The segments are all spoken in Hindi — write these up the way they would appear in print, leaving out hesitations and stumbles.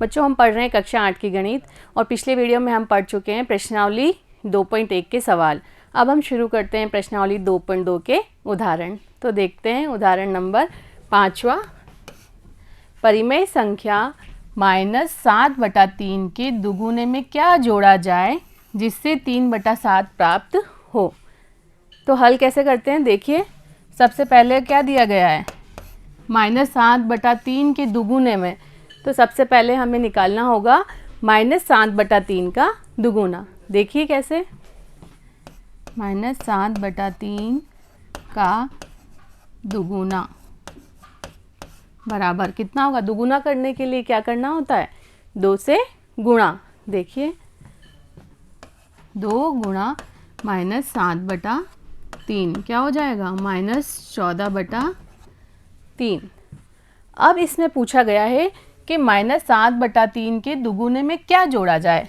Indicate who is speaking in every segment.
Speaker 1: बच्चों हम पढ़ रहे हैं कक्षा 8 की गणित और पिछले वीडियो में हम पढ़ चुके हैं प्रश्नावली 2.1 के सवाल। अब हम शुरू करते हैं प्रश्नावली 2.2 के उदाहरण। तो देखते हैं उदाहरण नंबर 5वां। परिमेय संख्या -7/3 के दुगुने में क्या जोड़ा जाए जिससे 3/7 प्राप्त हो। तो हल कैसे करते हैं, देखिए सबसे पहले क्या दिया गया है, -7/3 के दुगुने में, तो सबसे पहले हमें निकालना होगा -7/3 का दुगुना। देखिए कैसे, -7/3 का दुगुना बराबर कितना होगा। दुगुना करने के लिए क्या करना होता है, 2 से गुणा। देखिए 2 गुणा -7/3 क्या हो जाएगा, -14/3। अब इसमें पूछा गया है कि -7/3 के दुगुने में क्या जोड़ा जाए।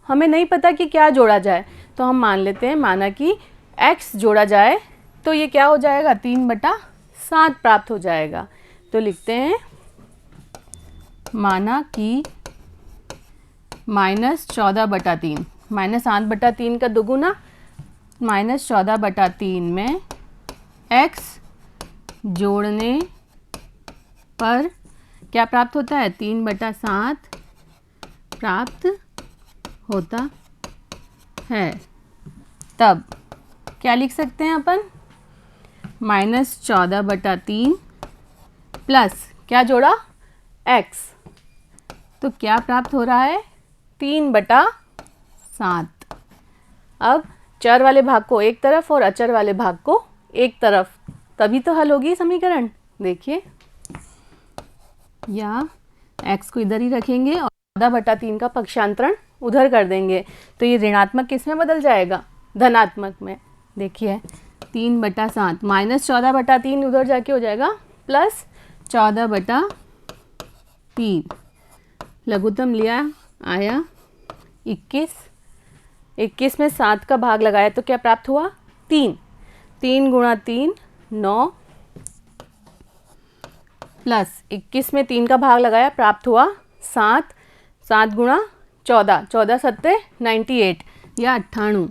Speaker 1: हमें नहीं पता कि क्या जोड़ा जाए, तो हम मान लेते हैं, माना कि x जोड़ा जाए तो ये क्या हो जाएगा, 3/7 प्राप्त हो जाएगा। तो लिखते हैं माना कि -14/3, -8/3 का दुगुना -14/3 में x जोड़ने पर क्या प्राप्त होता है, 3/7 प्राप्त होता है। तब क्या लिख सकते हैं अपन, -14/3 प्लस क्या जोड़ा, x, तो क्या प्राप्त हो रहा है, 3/7। अब चर वाले भाग को एक तरफ और अचर वाले भाग को एक तरफ, तभी तो हल होगी समीकरण। देखिए या x को इधर ही रखेंगे और 14/3 का पक्षांतरण उधर कर देंगे, तो ये ऋणात्मक किस में बदल जाएगा, धनात्मक में। देखिए 3/7 -14/3 उधर जाके हो जाएगा +14/3, लघुत्तम लिया आया 21, 21 में 7 का भाग लगाया तो क्या प्राप्त हुआ, 3, 3 गुणा 3 9, प्लस 21 में 3 का भाग लगाया प्राप्त हुआ 7, 7 गुणा 14, 14 7 98 या 98,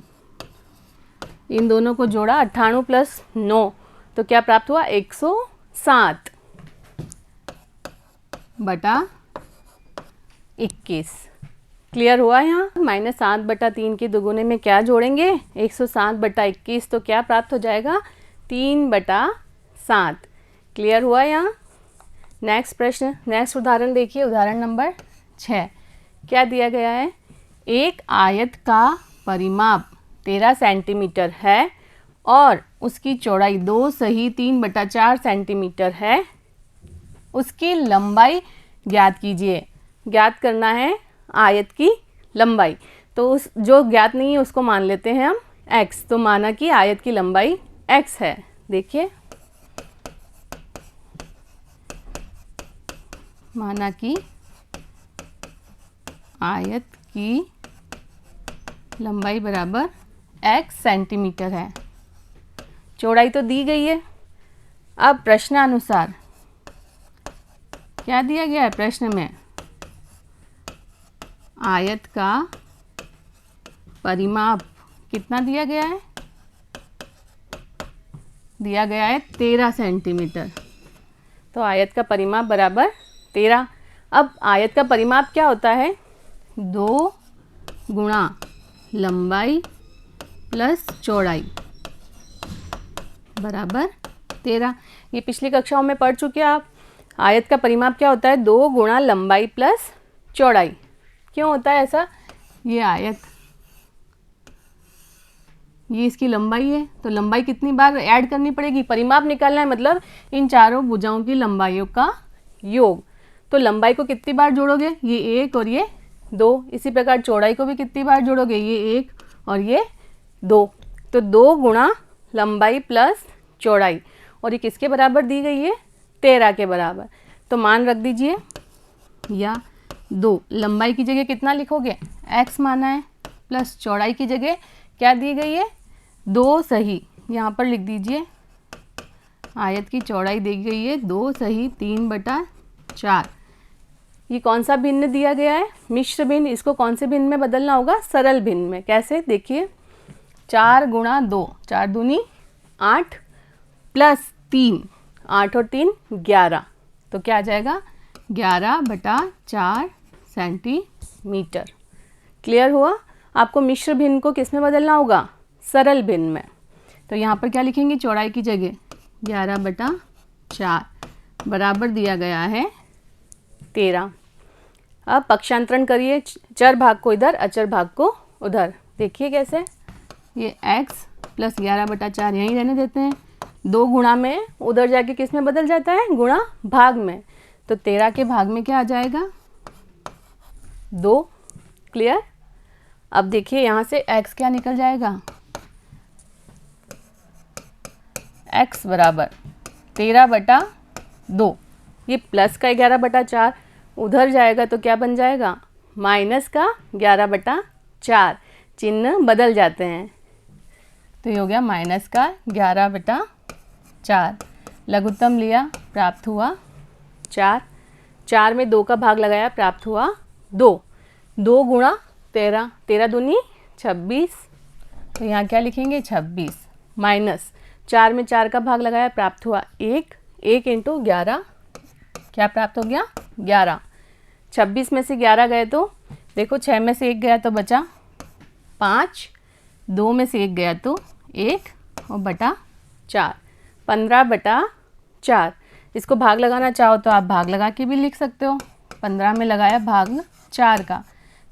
Speaker 1: इन दोनों को जोड़ा 98 प्लस 9 तो क्या प्राप्त हुआ, 107/21। क्लियर हुआ। यहाँ -7/3 के दुगुने में क्या जोड़ेंगे, 107/21, तो क्या प्राप्त हो जाएगा, 3/7। क्लियर हुआ यहाँ। नेक्स्ट प्रश्न, नेक्स्ट उदाहरण देखिए, उदाहरण नंबर 6। क्या दिया गया है, एक आयत का परिमाप 13 सेंटीमीटर है और उसकी चौड़ाई 2 सही 3/4 सेंटीमीटर है। उसकी लंबाई ज्ञात कीजिए। ज्ञात करना है आयत की लंबाई, तो उस जो ज्ञात नहीं है उसको मान लेते हैं हम x। तो माना कि आयत की लंबाई x है। देखिए माना कि आयत की लंबाई बराबर x सेंटीमीटर है, चौड़ाई तो दी गई है। अब प्रश्नानुसार क्या दिया गया है, प्रश्न में आयत का परिमाप कितना दिया गया है, दिया गया है 13 सेंटीमीटर। तो आयत का परिमाप बराबर 13। अब आयत का परिमाप क्या होता है, 2 गुणा लंबाई प्लस चौड़ाई बराबर 13। ये पिछली कक्षाओं में पढ़ चुके हैं आप। आयत का परिमाप क्या होता है, 2 गुणा लंबाई प्लस चौड़ाई। क्यों होता है ऐसा, ये आयत, ये इसकी लंबाई है, तो लंबाई कितनी बार ऐड करनी पड़ेगी, परिमाप निकालना है मतलब इन चारों भुजाओं की लंबाइयों का योग। तो लंबाई को कितनी बार जोड़ोगे, ये 1 और ये 2। इसी प्रकार चौड़ाई को भी कितनी बार जोड़ोगे, ये 1 और ये 2। तो 2 गुणा लंबाई प्लस चौड़ाई, और ये किसके बराबर दी गई है, 13 के बराबर। तो मान रख दीजिए, या 2 लंबाई की जगह कितना लिखोगे, x माना है, प्लस चौड़ाई की जगह क्या दी गई है, 2 सही, यहाँ पर लिख दीजिए आयत की चौड़ाई दी गई है 2 सही 3/4। ये कौन सा भिन्न दिया गया है? मिश्र भिन्न। इसको कौन से भिन्न में बदलना होगा? सरल भिन्न में। कैसे? देखिए 4 गुणा 2, 4 दूनी 8 प्लस 3, 8 और 3 11, तो क्या आ जाएगा? 11/4 सेंटीमीटर। क्लियर हुआ? आपको मिश्र भिन्न को किस में बदलना होगा? सरल भिन्न में। तो यहाँ पर क्या लिखेंगे? चौड़ाई की जगह 11/4 बराबर दिया गया है 13। अब पक्षांतरण करिए, चर भाग को इधर, अचर भाग को उधर। देखिए कैसे, ये x प्लस 11/4 यहीं रहने देते हैं, 2 गुणा में उधर जाके किस में बदल जाता है? गुणा भाग में। तो 13 के भाग में क्या आ जाएगा? 2। क्लियर? अब देखिए यहाँ से x क्या निकल जाएगा? x बराबर 13/2, ये प्लस का 11/4 उधर जाएगा तो क्या बन जाएगा? माइनस का 11/4, चिन्ह बदल जाते हैं। तो ये हो गया माइनस का 11/4। लघुत्तम लिया, प्राप्त हुआ 4। 4 में 2 का भाग लगाया, प्राप्त हुआ 2। 2 गुणा 13, 13 दूनी 26, तो यहाँ क्या लिखेंगे? 26 माइनस 4 में 4 का भाग लगाया, प्राप्त हुआ 1। 1 इंटू 11, क्या प्राप्त हो गया? 11। 26 में से 11 गए तो देखो, 6 में से 1 गया तो बचा 5, 2 में से 1 गया तो 1 और बटा 4, 15/4। इसको भाग लगाना चाहो तो आप भाग लगा के भी लिख सकते हो। 15 में लगाया भाग 4 का,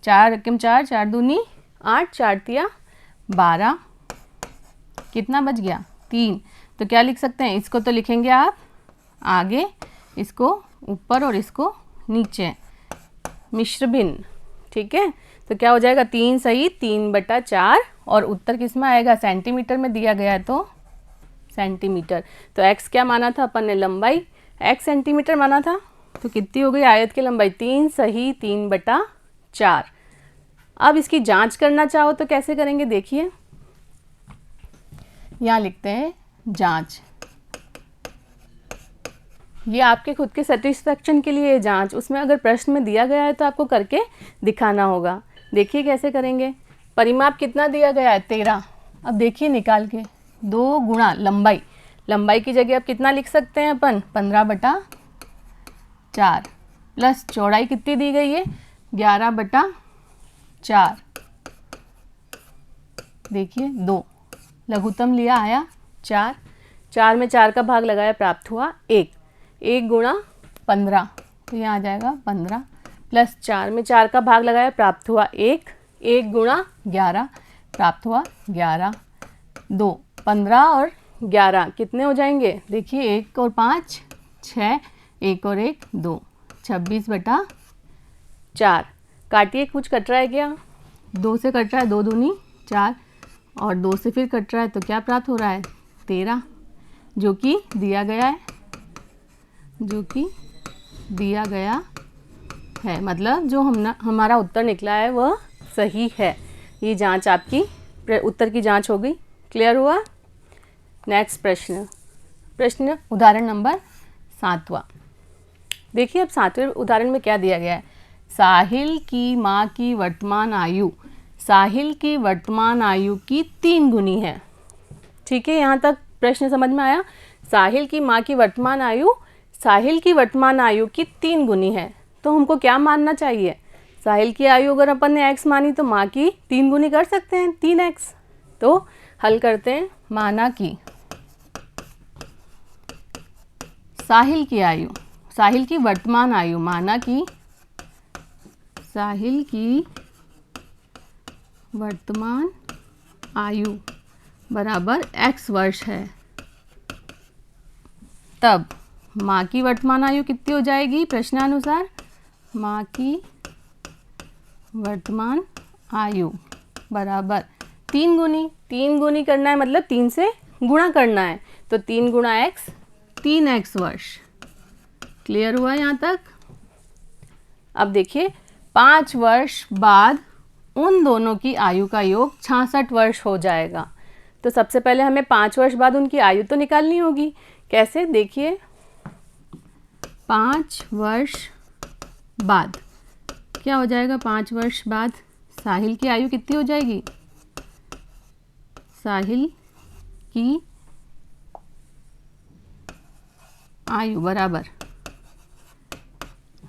Speaker 1: 4 एकम 4, 4 दूनी 8, 4 तिया 12, कितना बच गया? 3। तो क्या लिख सकते हैं? इसको तो लिखेंगे आप आगे, इसको ऊपर और इसको नीचे, मिश्र भिन्न। ठीक है, तो क्या हो जाएगा? 3 सही 3/4, और उत्तर किस में आएगा? सेंटीमीटर में दिया गया है तो सेंटीमीटर। तो x क्या माना था अपन ने? लंबाई। x सेंटीमीटर माना था, तो कितनी हो गई आयत की लंबाई? 3 सही 3/4। अब इसकी जांच करना चाहो तो कैसे करेंगे? देखिए यहाँ लिखते हैं जांच। ये आपके खुद के सेटिस्फेक्शन के लिए जांच, उसमें अगर प्रश्न में दिया गया है तो आपको करके दिखाना होगा। देखिए कैसे करेंगे। परिमाप कितना दिया गया है? 13। अब देखिए निकाल के, 2 गुणा लंबाई, लंबाई की जगह अब कितना लिख सकते हैं अपन? 15/4 प्लस चौड़ाई कितनी दी गई है? 11/4। देखिए 2, लघुत्तम लिया आया 4, 4 में 4 का भाग लगाया, प्राप्त हुआ 1। 1 गुणा 15, तो यहाँ आ जाएगा 15 प्लस 4 में 4 का भाग लगाया, प्राप्त हुआ 1। 1 गुणा 11, प्राप्त हुआ 11। 2, 15 और 11 कितने हो जाएंगे? देखिए 1 और 5 6, 1 और 1 2, 26/4। काटिए, कुछ कट रहा है क्या? 2 से कट रहा है, 2 दूनी 4, और 2 से फिर कट रहा है तो क्या प्राप्त हो रहा है? 13, जो कि दिया गया है, जो कि दिया गया है, मतलब जो हमारा उत्तर निकला है वह सही है। ये जांच आपकी उत्तर की जांच हो गई। क्लियर हुआ? नेक्स्ट प्रश्न उदाहरण नंबर 7वां। देखिए अब 7वें उदाहरण में क्या दिया गया है? साहिल की माँ की वर्तमान आयु साहिल की वर्तमान आयु की 3 गुनी है। ठीक है, यहाँ तक प्रश्न समझ में आया? साहिल की माँ की वर्तमान आयु साहिल की वर्तमान आयु की 3 गुनी है, तो हमको क्या मानना चाहिए? साहिल की आयु अगर अपन ने x मानी तो माँ की 3 गुनी कर सकते हैं, 3x। तो हल करते हैं। माना कि साहिल की आयु, साहिल की वर्तमान आयु, माना कि साहिल की वर्तमान आयु बराबर x वर्ष है, तब माँ की वर्तमान आयु कितनी हो जाएगी? प्रश्नानुसार माँ की वर्तमान आयु बराबर 3 गुनी। 3 गुनी करना है मतलब 3 से गुणा करना है, तो 3 गुणा x 3x वर्ष। क्लियर हुआ यहाँ तक? अब देखिए 5 वर्ष बाद उन दोनों की आयु का योग 66 वर्ष हो जाएगा। तो सबसे पहले हमें 5 वर्ष बाद उनकी आयु तो निकालनी होगी। कैसे? देखिए 5 वर्ष बाद क्या हो जाएगा? 5 वर्ष बाद साहिल की आयु कितनी हो जाएगी? साहिल की आयु बराबर,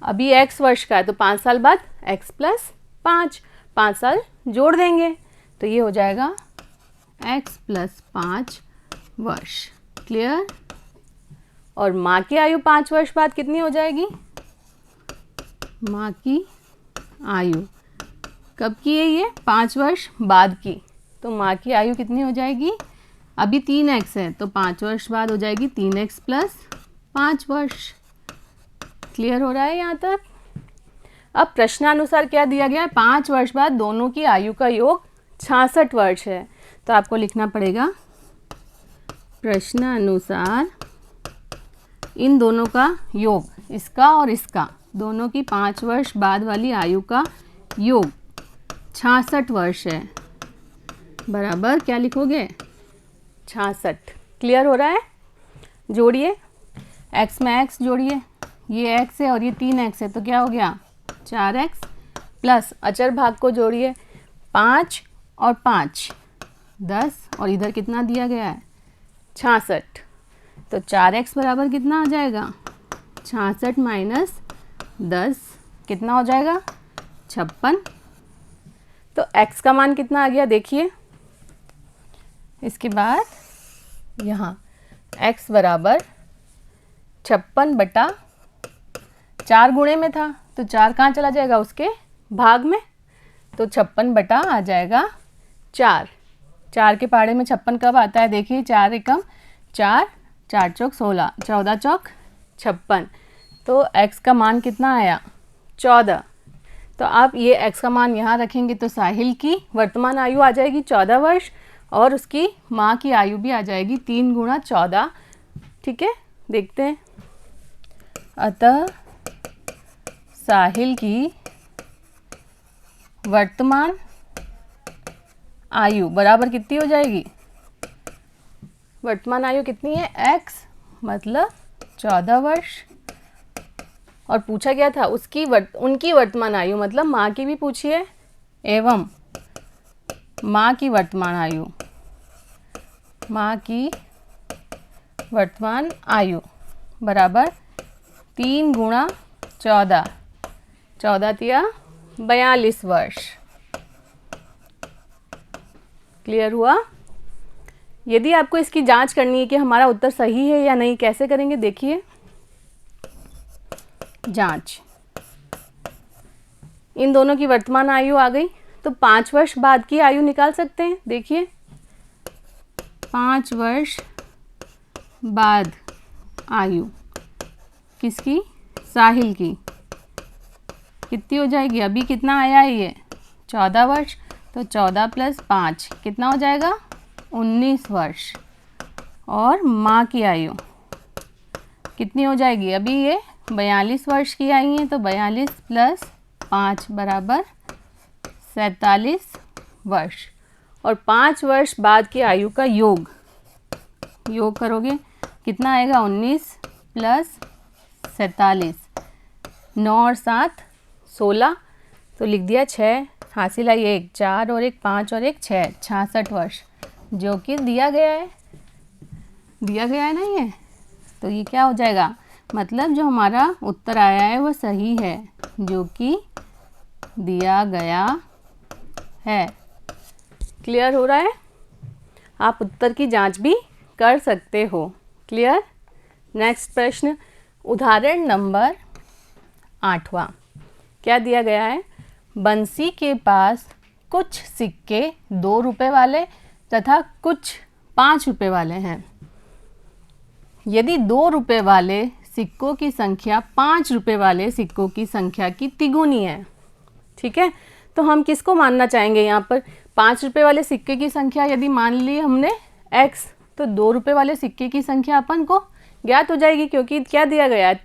Speaker 1: अभी x वर्ष का है तो 5 साल बाद x प्लस 5 साल जोड़ देंगे तो ये हो जाएगा x प्लस 5 वर्ष। क्लियर? और माँ की आयु 5 वर्ष बाद कितनी हो जाएगी? माँ की आयु कब की है ये? 5 वर्ष बाद की। तो माँ की आयु कितनी हो जाएगी? अभी 3x है तो 5 वर्ष बाद हो जाएगी 3x प्लस 5 वर्ष। क्लियर हो रहा है यहाँ तक? अब प्रश्नानुसार क्या दिया गया है? 5 वर्ष बाद दोनों की आयु का योग 66 वर्ष है। तो आपको लिखना पड़ेगा प्रश्नानुसार इन दोनों का योग, इसका और इसका, दोनों की 5 वर्ष बाद वाली आयु का योग 66 वर्ष है। बराबर क्या लिखोगे? 66। क्लियर हो रहा है? जोड़िए, x में x जोड़िए, ये x है और ये 3x है तो क्या हो गया? 4x प्लस अचर भाग को जोड़िए, 5 और 5 10 और इधर कितना दिया गया है? 66। तो 4x बराबर कितना आ जाएगा? 66 माइनस 10 कितना हो जाएगा? 56। तो x का मान कितना आ गया देखिए। इसके बाद यहाँ x बराबर 56 बटा 4 गुणे में था तो 4 कहाँ चला जाएगा? उसके भाग में। तो 56 बटा आ जाएगा 4। 4 के पहाड़े में 56 कब आता है? देखिए 4 एकम 4, 4 चौक 16, 14 चौक 56। तो x का मान कितना आया? 14। तो आप ये x का मान यहाँ रखेंगे तो साहिल की वर्तमान आयु आ जाएगी 14 वर्ष और उसकी माँ की आयु भी आ जाएगी 3 गुणा 14। ठीक है, देखते हैं। अतः साहिल की वर्तमान आयु बराबर कितनी हो जाएगी? वर्तमान आयु कितनी है? x मतलब 14 वर्ष। और पूछा गया था उनकी वर्तमान आयु मतलब माँ की भी पूछिए, एवं माँ की वर्तमान आयु, माँ की वर्तमान आयु बराबर 3 गुणा 14, 14 तिया 42 वर्ष। क्लियर हुआ? यदि आपको इसकी जांच करनी है कि हमारा उत्तर सही है या नहीं, कैसे करेंगे देखिए। जांच, इन दोनों की वर्तमान आयु आ गई तो 5 वर्ष बाद की आयु निकाल सकते हैं। देखिए 5 वर्ष बाद आयु किसकी? साहिल की। कितनी हो जाएगी? अभी कितना आया है ये? 14 वर्ष। तो 14 प्लस 5 कितना हो जाएगा? 19 वर्ष। और माँ की आयु कितनी हो जाएगी? अभी ये 42 वर्ष की आई हैं तो 42 प्लस 5 बराबर 47 वर्ष। और 5 वर्ष बाद की आयु का योग करोगे कितना आएगा? 19 प्लस 47, 9 और 7 16। तो लिख दिया 6, हासिल आई 1, 4 और 1 5 और 1 6, 66 वर्ष, जो कि दिया गया है ना ये। तो ये क्या हो जाएगा? मतलब जो हमारा उत्तर आया है वह सही है, जो कि दिया गया है। क्लियर हो रहा है? आप उत्तर की जांच भी कर सकते हो। क्लियर? नेक्स्ट प्रश्न, उदाहरण नंबर 8वां। क्या दिया गया है? बंसी के पास कुछ सिक्के 2 रुपए वाले तथा कुछ 5 रुपए वाले हैं। यदि 2 रुपए वाले सिक्कों की संख्या 5 रुपए वाले सिक्कों की संख्या की तिगुनी है, ठीक है, तो हम किसको मानना चाहेंगे यहाँ पर? 5 रुपए वाले सिक्के की संख्या यदि मान ली हमने x, तो 2 रुपए वाले सिक्के की संख्या अपन को ज्ञात हो जाएगी, क्योंकि क्या दिया गया है?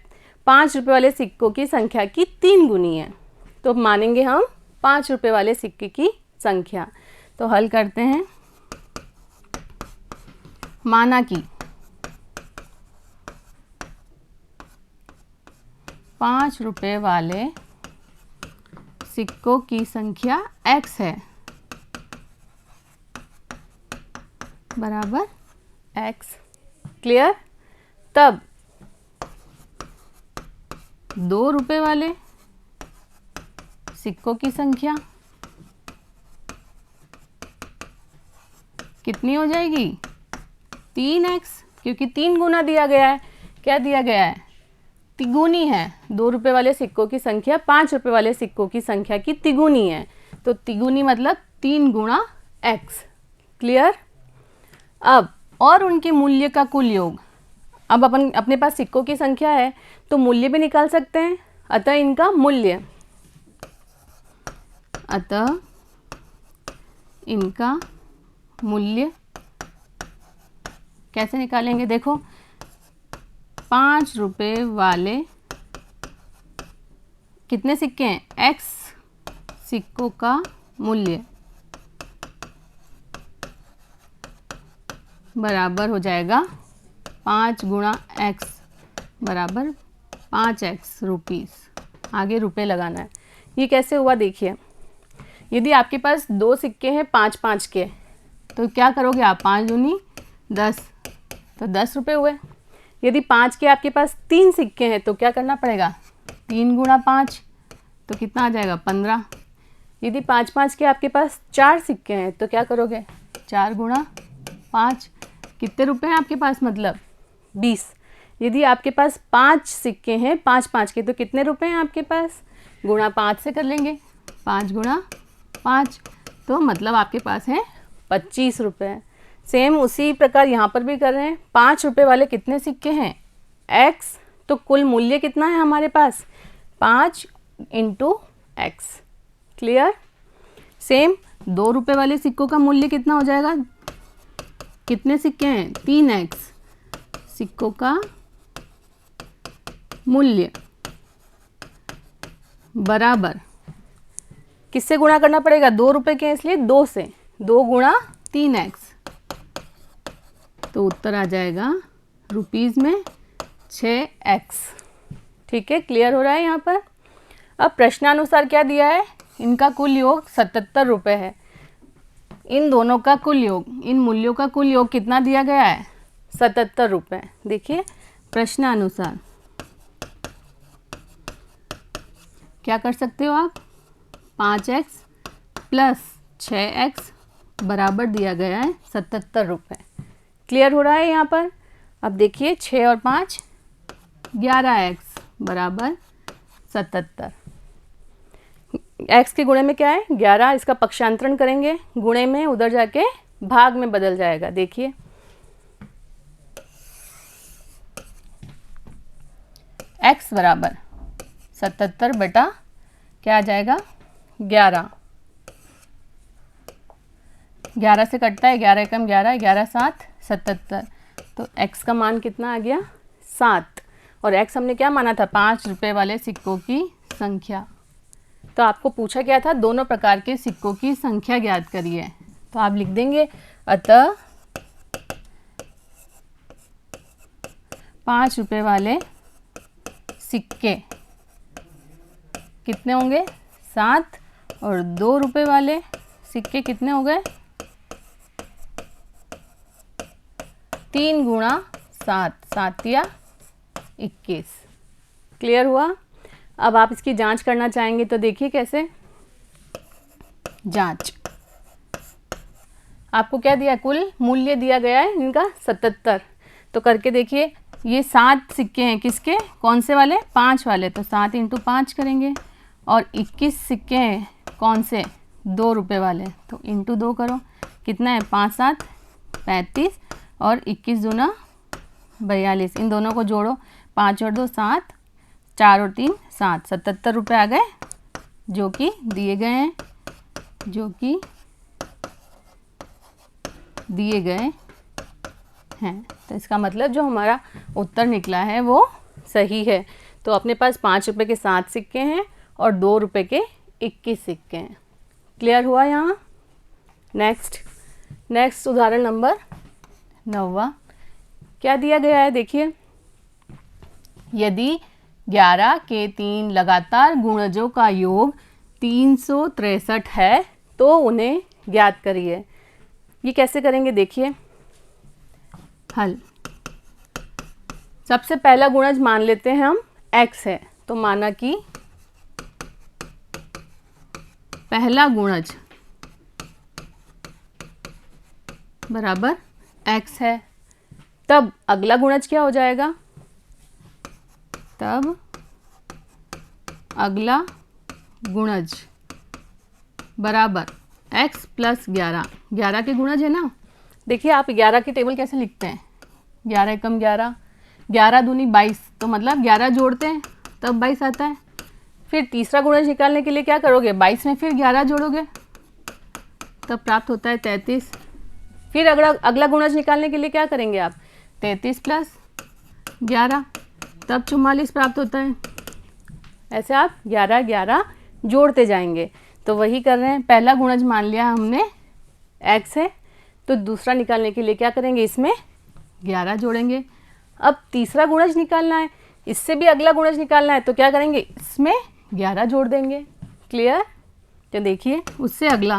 Speaker 1: 5 रुपए वाले सिक्कों की संख्या की 3 गुनी है। तो मानेंगे हम 5 रुपए वाले सिक्के की संख्या। तो हल करते हैं। माना कि 5 रुपए वाले सिक्कों की संख्या x है बराबर x। क्लियर। तब 2 रुपए वाले सिक्कों की संख्या कितनी हो जाएगी? 3x, क्योंकि 3 गुना दिया गया है। क्या दिया गया है? तिगुनी है। 2 रुपए वाले सिक्कों की संख्या 5 रुपए वाले सिक्कों की संख्या की तिगुनी है। तो तिगुनी मतलब 3 गुणा x। क्लियर। अब और उनके मूल्य का कुल योग। अब अपने पास सिक्कों की संख्या है तो मूल्य भी निकाल सकते हैं। अतः इनका मूल्य, अतः इनका मूल्य कैसे निकालेंगे? देखो, 5 रुपए वाले कितने सिक्के हैं? x सिक्कों का मूल्य बराबर हो जाएगा 5 गुणा x बराबर 5x रुपीज़। आगे रुपए लगाना है। ये कैसे हुआ देखिए। यदि आपके पास 2 सिक्के हैं 5-5 के, तो क्या करोगे आप? 5 दूनी 10, तो 10 रुपये हुए। यदि 5 के आपके पास 3 सिक्के हैं तो क्या करना पड़ेगा? 3 गुणा 5, तो कितना आ जाएगा? 15। यदि 5-5 के आपके पास 4 सिक्के हैं तो क्या करोगे? 4 गुणा 5, कितने रुपए हैं आपके पास? मतलब 20। यदि आपके पास 5 सिक्के हैं 5-5 के, तो कितने रुपए हैं आपके पास? गुणा 5 से कर लेंगे। 5 गुणा 5, तो मतलब आपके पास है 25 रुपये। सेम उसी प्रकार यहाँ पर भी कर रहे हैं। 5 रुपये वाले कितने सिक्के हैं? x, तो कुल मूल्य कितना है हमारे पास? 5 इंटू एक्स। क्लियर। सेम 2 रुपये वाले सिक्कों का मूल्य कितना हो जाएगा? कितने सिक्के हैं? 3x सिक्कों का मूल्य बराबर किससे गुणा करना पड़ेगा? 2 रुपये के इसलिए 2 से, 2 गुणा 3x, तो उत्तर आ जाएगा रुपीज़ में 6x। ठीक है, क्लियर हो रहा है यहाँ पर। अब प्रश्नानुसार क्या दिया है? इनका कुल योग 77 रुपये है। इन दोनों का कुल योग, इन मूल्यों का कुल योग कितना दिया गया है? 77 रुपये। देखिए प्रश्नानुसार क्या कर सकते हो आप? 5x प्लस 6x बराबर दिया गया है 77 रुपये। क्लियर हो रहा है यहाँ पर। अब देखिए 6 और 5 11x बराबर 77। x के गुणे में क्या है? 11। इसका पक्षांतरण करेंगे, गुणे में उधर जाके भाग में बदल जाएगा। देखिए x बराबर 77 बटा क्या आ जाएगा? 11। 11 से कटता है, 11 एकम 11, 11 7 77। तो x का मान कितना आ गया? 7। और x हमने क्या माना था? 5 रुपये वाले सिक्कों की संख्या। तो आपको पूछा गया था दोनों प्रकार के सिक्कों की संख्या ज्ञात करिए। तो आप लिख देंगे अतः 5 रुपये वाले सिक्के कितने होंगे? 7। और 2 रुपये वाले सिक्के कितने हो गए? 3 गुणा 7, 7 या 21। क्लियर हुआ। अब आप इसकी जांच करना चाहेंगे तो देखिए कैसे। जांच, आपको क्या दिया? कुल मूल्य दिया गया है इनका 77। तो करके देखिए, ये 7 सिक्के हैं किसके? कौन से वाले? 5 वाले। तो 7 इंटू 5 करेंगे। और 21 सिक्के हैं कौन से? 2 रुपये वाले। तो इंटू 2 करो, कितना है? 5 7 35 और 21 दूना 42। इन दोनों को जोड़ो, 5 और 2 7, 4 और 3 7, 77 रुपये आ गए, जो कि दिए गए हैं, जो कि दिए गए हैं। तो इसका मतलब जो हमारा उत्तर निकला है वो सही है। तो अपने पास 5 रुपये के 7 सिक्के हैं और 2 रुपये के 21 सिक्के हैं। क्लियर हुआ यहाँ। नेक्स्ट उदाहरण नंबर 9। क्या दिया गया है? देखिए, यदि 11 के 3 लगातार गुणजों का योग 363 है तो उन्हें ज्ञात करिए। ये कैसे करेंगे देखिए। हल, सबसे पहला गुणज मान लेते हैं हम x है, तो माना कि पहला गुणज बराबर x है। तब अगला गुणज क्या हो जाएगा, तब अगला गुणज बराबर x प्लस 11। 11 के गुणज है ना। देखिए आप 11 की टेबल कैसे लिखते हैं, 11 एकम 11, 11 दूनी 22, तो मतलब 11 जोड़ते हैं तब 22 आता है। फिर तीसरा गुणज निकालने के लिए क्या करोगे, 22 में फिर 11 जोड़ोगे तब प्राप्त होता है 33। फिर अगला गुणज निकालने के लिए क्या करेंगे आप, 33 प्लस 11 तब 44 प्राप्त होता है। ऐसे आप 11 11 जोड़ते जाएंगे। तो वही कर रहे हैं, पहला गुणज मान लिया हमने x है, तो दूसरा निकालने के लिए क्या करेंगे, इसमें 11 जोड़ेंगे। अब तीसरा गुणज निकालना है, इससे भी अगला गुणज निकालना है, तो क्या करेंगे, इसमें 11 जोड़ देंगे। क्लियर। तो देखिए उससे अगला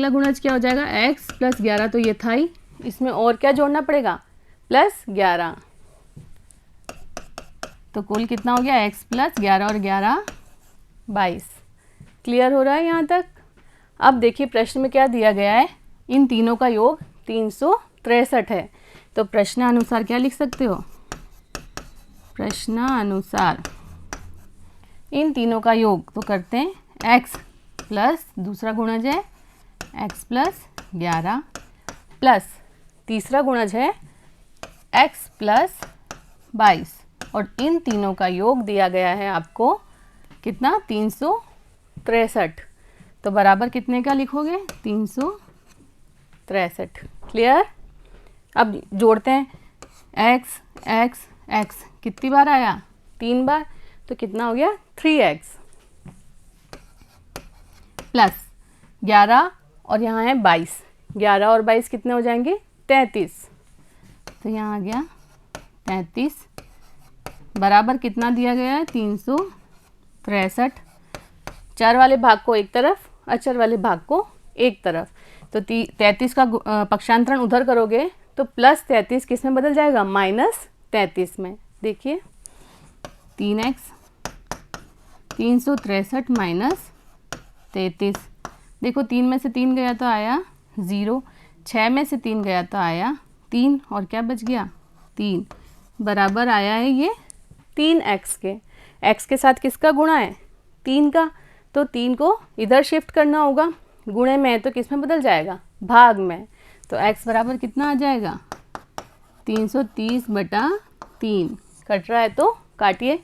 Speaker 1: गुणज क्या हो जाएगा, x प्लस 11, तो ये था ही, इसमें और क्या जोड़ना पड़ेगा, प्लस 11, तो कुल कितना हो गया, x प्लस 11 और 11 22। क्लियर हो रहा है यहाँ तक। अब देखिए प्रश्न में क्या दिया गया है, इन तीनों का योग 363 है। तो प्रश्नानुसार क्या लिख सकते हो, प्रश्नानुसार इन तीनों का योग तो करते हैं x प्लस दूसरा गुणज है x प्लस 11 प्लस तीसरा गुणज है x प्लस 22, और इन तीनों का योग दिया गया है आपको कितना, 363। तो बराबर कितने का लिखोगे, 363। क्लियर। अब जोड़ते हैं, x x x कितनी बार आया, 3 बार, तो कितना हो गया 3x प्लस 11 और यहाँ है 22, 11 और 22 कितने हो जाएंगे, 33, तो यहाँ आ गया 33 बराबर कितना दिया गया है, 363। चर वाले भाग को एक तरफ, अचर वाले भाग को एक तरफ, तो 33 का पक्षांतरण उधर करोगे तो प्लस 33 किस में बदल जाएगा, माइनस 33 में। देखिए 3x 363 माइनस 33, देखो 3 में से 3 गया तो आया 0, 6 में से 3 गया तो आया 3, और क्या बच गया 3, बराबर आया है ये 3x के। x के साथ किसका गुणा है, 3 का, तो 3 को इधर शिफ्ट करना होगा, गुणे में है तो किस में बदल जाएगा, भाग में। तो x बराबर कितना आ जाएगा, 330 बटा 3। कट रहा है तो काटिए,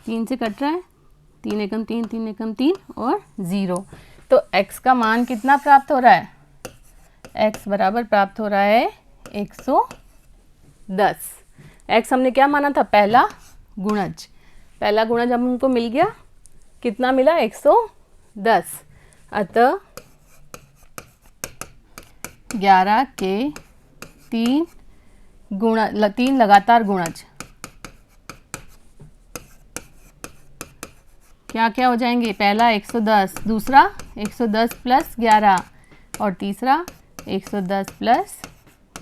Speaker 1: 3 से कट रहा है, 3 एकम 3, 3 एकम 3 और 0। तो x का मान कितना प्राप्त हो रहा है, x बराबर प्राप्त हो रहा है 110। x हमने क्या माना था, पहला गुणज, पहला गुणज हमको मिल गया, कितना मिला, 110। अतः 11 के 3 लगातार गुणज क्या क्या हो जाएंगे, पहला 110, दूसरा 110 प्लस 11 और तीसरा 110 प्लस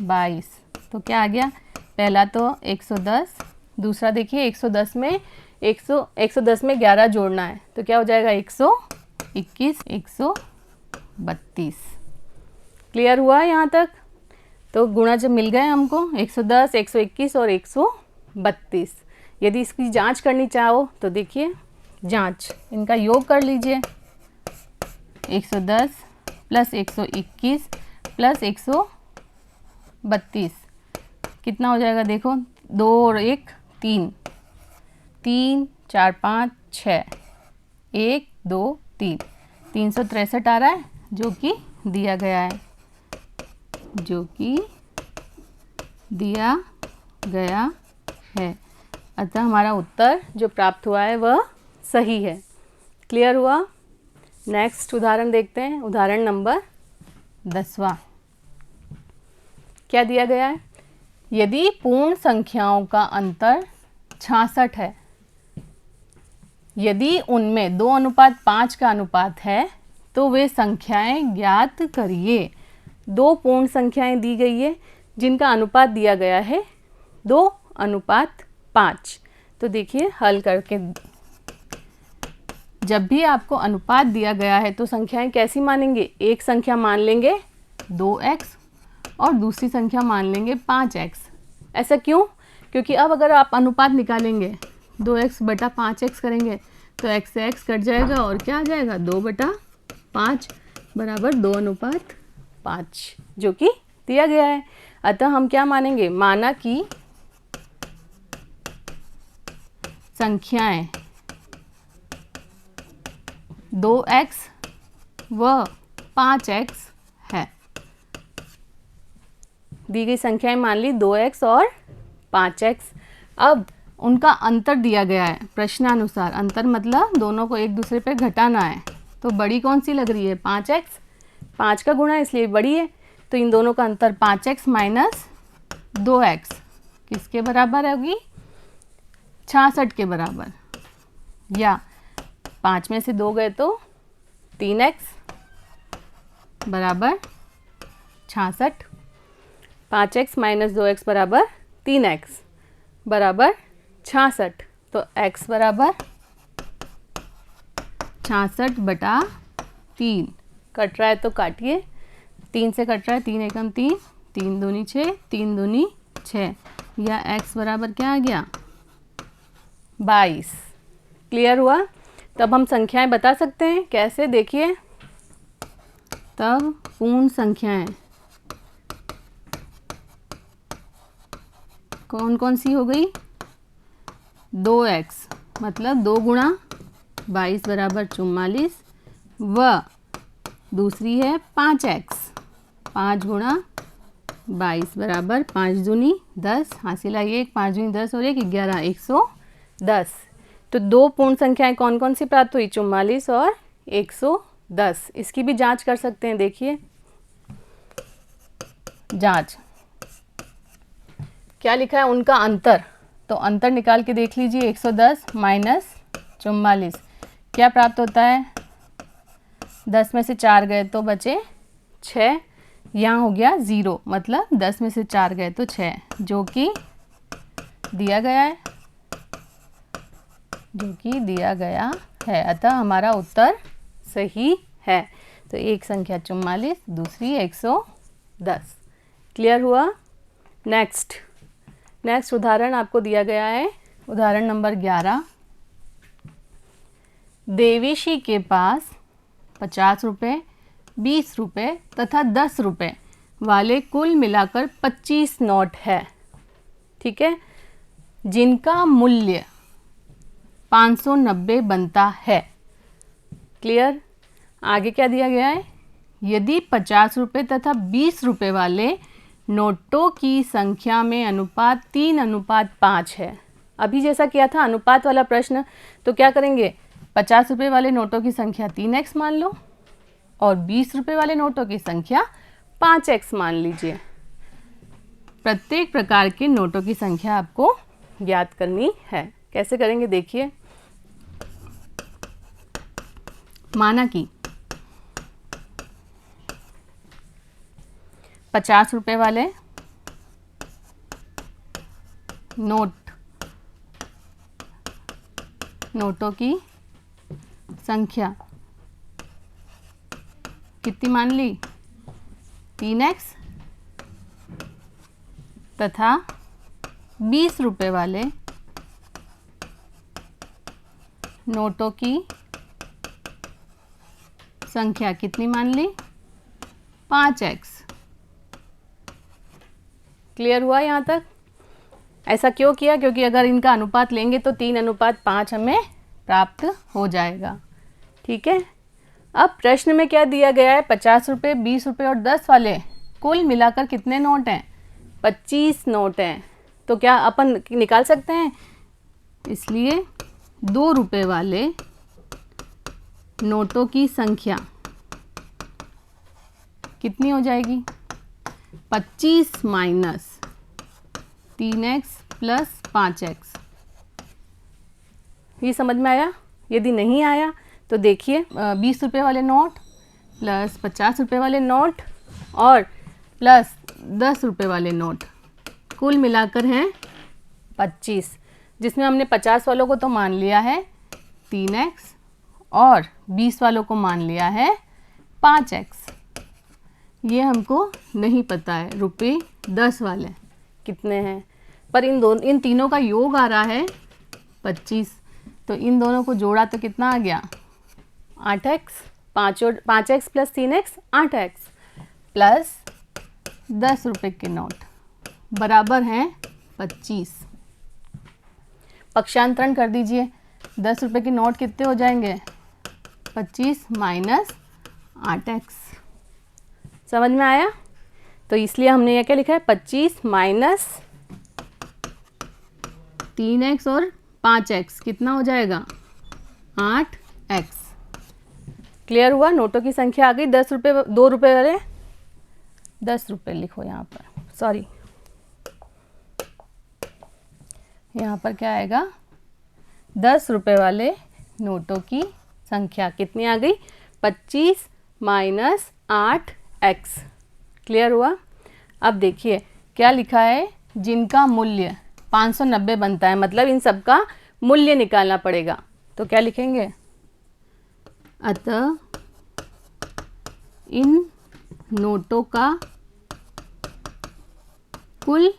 Speaker 1: 22। तो क्या आ गया, पहला तो 110, दूसरा देखिए 110 में 110 में 11 जोड़ना है, तो क्या हो जाएगा 121 132। क्लियर हुआ यहाँ तक। तो गुणा जब मिल गए हमको 110 121 और 132। यदि इसकी जांच करनी चाहो तो देखिए जांच, इनका योग कर लीजिए, 110 प्लस 121 प्लस 132 कितना हो जाएगा, देखो 2 और 1 3, 3 4 5 6, 1 2 3, 363 आ रहा है जो कि दिया गया है, जो कि दिया गया है। अतः हमारा उत्तर जो प्राप्त हुआ है वह सही है। क्लियर हुआ। नेक्स्ट उदाहरण देखते हैं, उदाहरण नंबर 10वां। क्या दिया गया है, यदि पूर्ण संख्याओं का अंतर 66 है। यदि उनमें 2:5 का अनुपात है तो वे संख्याएं ज्ञात करिए। दो पूर्ण संख्याएं दी गई है जिनका अनुपात दिया गया है 2:5। तो देखिए हल करके, जब भी आपको अनुपात दिया गया है तो संख्याएं कैसी मानेंगे? एक संख्या मान लेंगे 2x और दूसरी संख्या मान लेंगे 5x। ऐसा क्यों? क्योंकि अब अगर आप अनुपात निकालेंगे 2x बटा 5x करेंगे तो x से x कट जाएगा और क्या आ जाएगा 2/5 बराबर 2:5 जो कि दिया गया है। अतः हम क्या मानेंगे? माना कि संख्याएं 2x व 5x है। दी गई संख्याएं मान ली 2x और 5x। अब उनका अंतर दिया गया है प्रश्नानुसार। अंतर मतलब दोनों को एक दूसरे पे घटाना है। तो बड़ी कौन सी लग रही है? 5x। 5 का गुणा इसलिए बड़ी है। तो इन दोनों का अंतर 5x माइनस 2x किसके बराबर होगी? 66 के बराबर। या 5 में से 2 गए तो 3x बराबर 66। 5x माइनस 2x बराबर 3x बराबर 66। तो x बराबर 66/3। कट रहा है तो काटिए। 3 से कट रहा है, 3 एकम 3, 3 दूनी 6, 3 दूनी 6। या x बराबर क्या आ गया? 22। क्लियर हुआ? तब हम संख्याएं बता सकते हैं। कैसे? देखिए, तब पूर्ण संख्याएं कौन कौन सी हो गई? 2x मतलब 2 गुणा 22 बराबर 44 व दूसरी है 5x 5 गुणा 22 बराबर 5 दूनी 10। हासिल आई 1, 5 दूनी 10 और 1 11, 110। तो दो पूर्ण संख्याएं कौन कौन सी प्राप्त हुई? 44 और 110। इसकी भी जांच कर सकते हैं। देखिए जांच क्या लिखा है? उनका अंतर। तो अंतर निकाल के देख लीजिए। 110 माइनस 44 क्या प्राप्त होता है? 10 में से 4 गए तो बचे 6। यहाँ हो गया 0 मतलब 10 में से 4 गए तो 6 जो कि दिया गया है। अतः हमारा उत्तर सही है। तो एक संख्या 44, दूसरी 110। क्लियर हुआ? नेक्स्ट उदाहरण आपको दिया गया है। उदाहरण नंबर 11। देवेशी के पास 50 रुपये, 20 रुपये तथा 10 रुपये वाले कुल मिलाकर 25 नोट है। ठीक है, जिनका मूल्य 590 बनता है। क्लियर? आगे क्या दिया गया है? यदि 50 रुपये तथा 20 रुपये वाले नोटों की संख्या में अनुपात 3:5 है। अभी जैसा किया था अनुपात वाला प्रश्न, तो क्या करेंगे? 50 रुपये वाले नोटों की संख्या 3x मान लो और 20 रुपये वाले नोटों की संख्या 5x मान लीजिए। प्रत्येक प्रकार के नोटों की संख्या आपको ज्ञात करनी है। कैसे करेंगे? देखिए, माना कि 50 रुपये वाले नोटों की संख्या कितनी मान ली? 3x तथा 20 रुपये वाले नोटों की संख्या कितनी मान ली? 5x। क्लियर हुआ यहाँ तक? ऐसा क्यों किया? क्योंकि अगर इनका अनुपात लेंगे तो 3:5 हमें प्राप्त हो जाएगा। ठीक है, अब प्रश्न में क्या दिया गया है? 50 रुपये, 20 रुपये और 10 वाले कुल मिलाकर कितने नोट हैं? 25 नोट हैं। तो क्या अपन निकाल सकते हैं? इसलिए 2 रुपये वाले नोटों की संख्या कितनी हो जाएगी? 25 माइनस 3x प्लस 5x ये समझ में आया? यदि नहीं आया तो देखिए 20 रुपये वाले नोट प्लस 50 रुपये वाले नोट और प्लस 10 रुपये वाले नोट कुल मिलाकर हैं 25, जिसमें हमने 50 वालों को तो मान लिया है 3x और 20 वालों को मान लिया है 5x। ये हमको नहीं पता है रुपये 10 वाले कितने हैं, पर इन तीनों का योग आ रहा है 25, तो इन दोनों को जोड़ा तो कितना आ गया 8x, 5x plus 3x 8x plus 10 रुपये के नोट बराबर हैं 25। पक्षांतरण कर दीजिए, 10 रुपये के नोट कितने हो जाएंगे 25 माइनस 8x। समझ में आया? तो इसलिए हमने यह क्या लिखा है 25 माइनस 3x और 5x कितना हो जाएगा 8x। क्लियर हुआ? नोटों की संख्या आ गई। 10 रुपये 2 रुपये वाले 10 रुपये लिखो यहाँ पर, सॉरी यहाँ पर क्या आएगा 10 रुपये वाले नोटों की संख्या कितनी आ गई 25 माइनस 8x। क्लियर हुआ? अब देखिए क्या लिखा है, जिनका मूल्य 590 बनता है, मतलब इन सब का मूल्य निकालना पड़ेगा। तो क्या लिखेंगे, अतः इन नोटों का कुल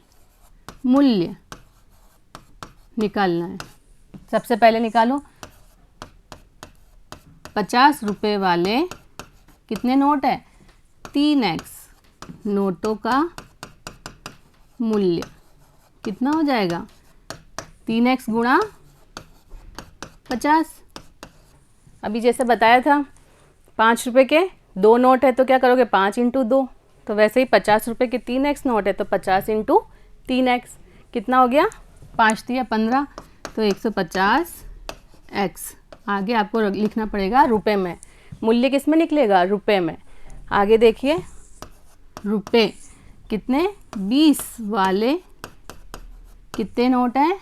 Speaker 1: मूल्य निकालना है। सबसे पहले निकालो 50 रुपये वाले कितने नोट है 3x नोटों का मूल्य कितना हो जाएगा 3x गुणा 50। अभी जैसे बताया था 5 रुपये के 2 नोट है तो क्या करोगे 5 इंटू 2, तो वैसे ही 50 रुपये के 3x नोट है तो 50 इंटू 3x कितना हो गया 5 दिया 15, तो 150x। आगे आपको लिखना पड़ेगा रुपए में, मूल्य किस में निकलेगा रुपए में। आगे देखिए रुपए कितने 20 वाले कितने नोट हैं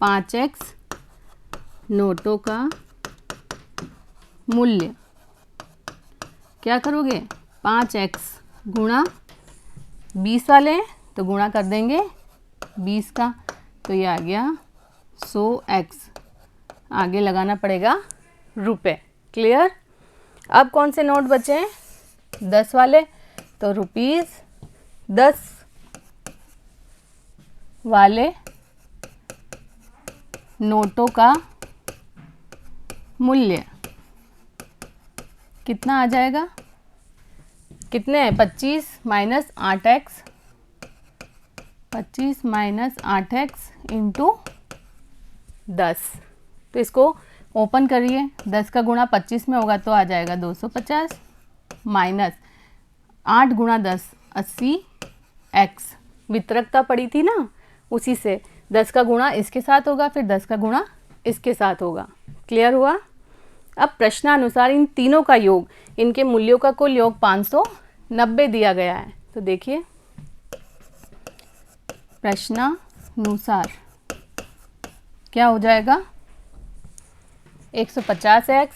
Speaker 1: 5x नोटों का मूल्य क्या करोगे 5x गुणा 20 वाले हैं तो गुणा कर देंगे 20 का, तो ये आ गया 100x। आगे लगाना पड़ेगा रुपए। क्लियर? अब कौन से नोट बचे हैं 10 वाले, तो ₹10 वाले नोटों का मूल्य कितना आ जाएगा, कितने हैं 25 minus 8x, 25 minus 8x into 10। तो इसको ओपन करिए, 10 का गुणा 25 में होगा तो आ जाएगा 250 माइनस 8 गुणा 10 80x। वितरकता पड़ी थी ना, उसी से 10 का गुणा इसके साथ होगा फिर 10 का गुणा इसके साथ होगा। क्लियर हुआ? अब प्रश्नानुसार इन तीनों का योग, इनके मूल्यों का कुल योग 590 दिया गया है। तो देखिए प्रश्नानुसार क्या हो जाएगा 150x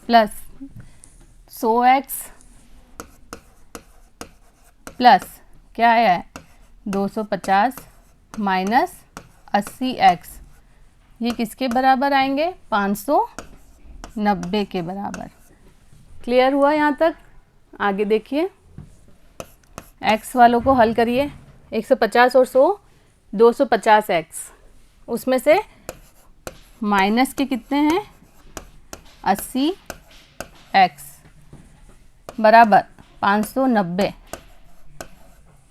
Speaker 1: प्लस 100x प्लस क्या है 250 माइनस 80x, ये किसके बराबर आएंगे 590 के बराबर। क्लियर हुआ यहाँ तक? आगे देखिए x वालों को हल करिए, 150 और 100 250x, उसमें से माइनस के कितने हैं 80x बराबर 590।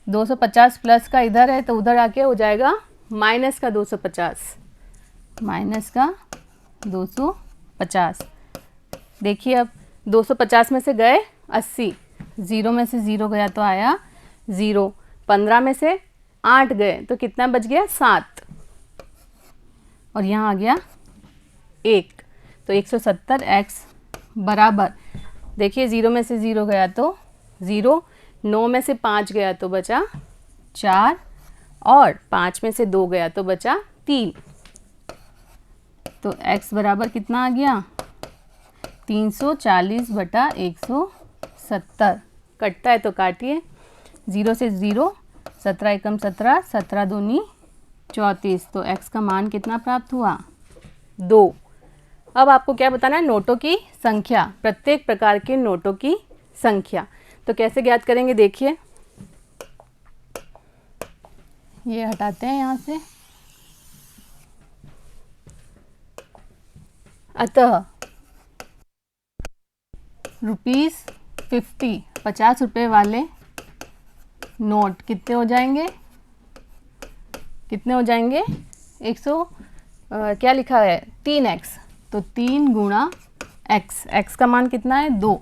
Speaker 1: 250 प्लस का इधर है तो उधर आके हो जाएगा माइनस का 250, माइनस का 250। देखिए अब 250 में से गए 80, 0 में से 0 गया तो आया 0, 15 में से 8 गए तो कितना बच गया 7, और यहाँ आ गया 1, तो 170x बराबर, देखिए 0 में से 0 गया तो 0, 9 में से 5 गया तो बचा 4, और 5 में से 2 गया तो बचा 3। तो x बराबर कितना आ गया 340 बटा 170। कटता है तो काटिए, 0 से 0, 17 एकम 17, 17 दूनी 34। तो x का मान कितना प्राप्त हुआ 2। अब आपको क्या बताना है, नोटों की संख्या, प्रत्येक प्रकार के नोटों की संख्या। तो कैसे ज्ञात करेंगे देखिए, ये हटाते हैं यहाँ से। अतः ₹50 50 रुपये वाले नोट कितने हो जाएंगे, कितने हो जाएंगे 100 क्या लिखा है 3x, तो 3 गुणा x, x का मान कितना है 2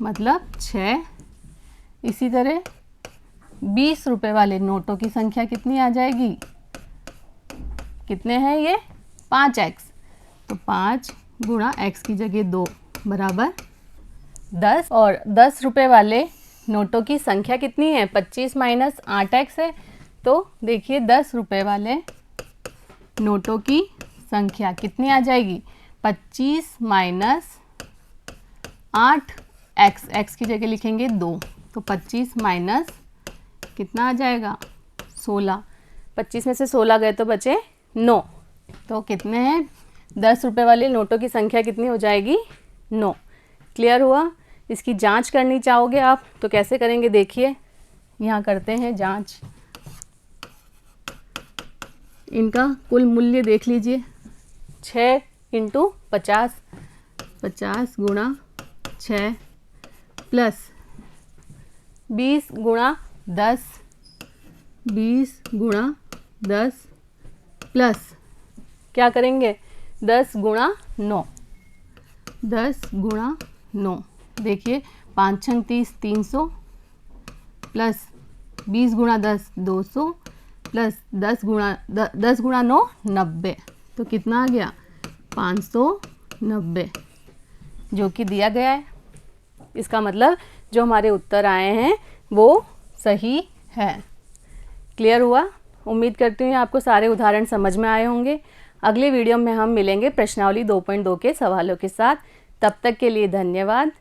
Speaker 1: मतलब 6। इसी तरह 20 रुपये वाले नोटों की संख्या कितनी आ जाएगी, कितने हैं ये 5x, तो 5 गुणा x की जगह 2 बराबर 10। और 10 रुपये वाले नोटों की संख्या कितनी है 25 माइनस 8x है। तो देखिए 10 रुपये वाले नोटों की संख्या कितनी आ जाएगी 25 माइनस 8x, x की जगह लिखेंगे 2, तो 25 माइनस कितना आ जाएगा 16। 25 में से 16 गए तो बचे 9। तो कितने हैं 10 रुपये वाले नोटों की संख्या कितनी हो जाएगी 9। क्लियर हुआ। इसकी जांच करनी चाहोगे आप तो कैसे करेंगे देखिए, यहाँ करते हैं जांच। इनका कुल मूल्य देख लीजिए, 6 × 50, 50 गुणा 6 प्लस 20 गुणा 10, 20 गुणा 10 प्लस क्या करेंगे 10 गुणा 9, 10 गुणा 9। देखिए 5 छंग 30, 300 प्लस 20 गुणा 10 200 प्लस 10 गुणा 9 90। तो कितना आ गया 590 जो कि दिया गया है। इसका मतलब जो हमारे उत्तर आए हैं वो सही है। क्लियर हुआ। उम्मीद करती हूँ आपको सारे उदाहरण समझ में आए होंगे। अगले वीडियो में हम मिलेंगे प्रश्नावली 2.2 के सवालों के साथ। तब तक के लिए धन्यवाद।